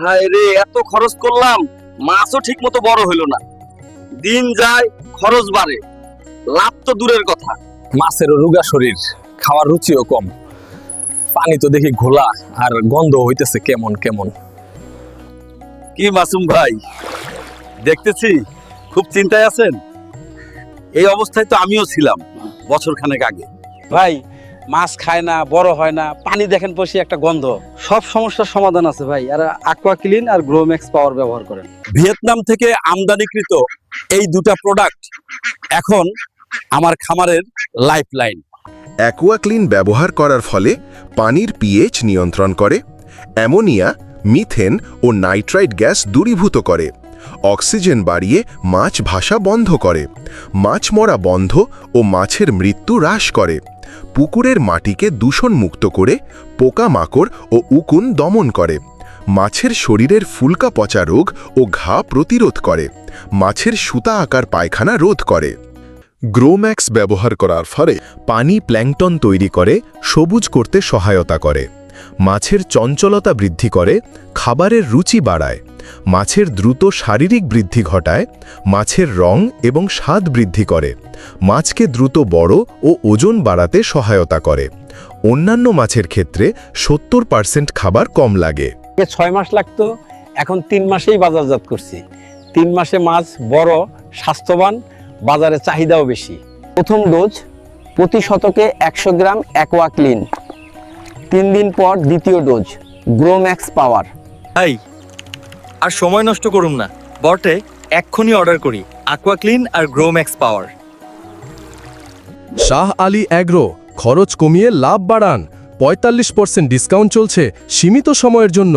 হায় রে, এত খরচ করলাম, মাছও ঠিক মতো বড় হইল না। দিন যায়, খরচ বাড়ে, লাভ তো দূরের কথা। মাছেরও রোগা শরীর, খাওয়ার রুচিও কম। পানি তো দেখি ঘোলা, আর গন্ধ হইতেছে কেমন কেমন। কি মাসুম ভাই, দেখতেছি খুব চিন্তায় আছেন। এই অবস্থায় তো আমিও ছিলাম বছর খানেক আগে। ভাই, মাছ খায় না, বড় হয় না, পানি দেখেন পশি একটা গন্ধ। সব সমস্যার সমাধান আছে ভাই, আর aqua clean আর গ্রোম্যাক্স পাওয়ার ব্যবহার করেন। ভিয়েতনাম থেকে আমদানিকৃত এই দুটা প্রোডাক্ট এখন আমার খামারের লাইফলাইন। অ্যাকুয়াক্লিন ব্যবহার করার ফলে পানির পিএইচ নিয়ন্ত্রণ করে, অ্যামোনিয়া, মিথেন ও নাইট্রাইট গ্যাস দূরীভূত করে, অক্সিজেন বাড়িয়ে মাছ ভাসা বন্ধ করে, মাছ মরা বন্ধ ও মাছের মৃত্যু হ্রাস করে, পুকুরের মাটিকে দূষণমুক্ত করে, পোকামাকড় ও উকুন দমন করে, মাছের শরীরের ফুলকা পচা রোগ ও ঘা প্রতিরোধ করে, মাছের সুতা আকার পায়খানা রোধ করে। গ্রোম্যাক্স ব্যবহার করার ফলে পানি প্ল্যাঙ্কটন তৈরি করে, সবুজ করতে সহায়তা করে, মাছের চঞ্চলতা বৃদ্ধি করে, খাবারের রুচি বাড়ায়, মাছের দ্রুত শারীরিক বৃদ্ধি ঘটায়, মাছের রং এবং স্বাদ বৃদ্ধি করে, মাছকে দ্রুত বড় ও ওজন বাড়াতে সহায়তা করে। অন্যান্য মাছের ক্ষেত্রে 70% খাবার কম লাগে। 6 মাস লাগতো, এখন 3 মাসেই বাজারজাত করছি। 3 মাসে মাছ বড়, স্বাস্থ্যবান, বাজারে চাহিদাও বেশি। প্রথম ডোজ প্রতি শতকে 100 গ্রাম অ্যাকোয়া ক্লিন। 3 দিন পর দ্বিতীয় ডোজ গ্রোম্যাক্স পাওয়ার। ভাই, আর সময় নষ্ট করুন না, বটে এক্ষুনি অর্ডার করি aqua clean আর গ্রোম্যাক্স পাওয়ার। শাহ আলী অ্যাগ্রো, খরচ কমিয়ে লাভ বাড়ান। 45% ডিসকাউন্ট চলছে সীমিত সময়ের জন্য।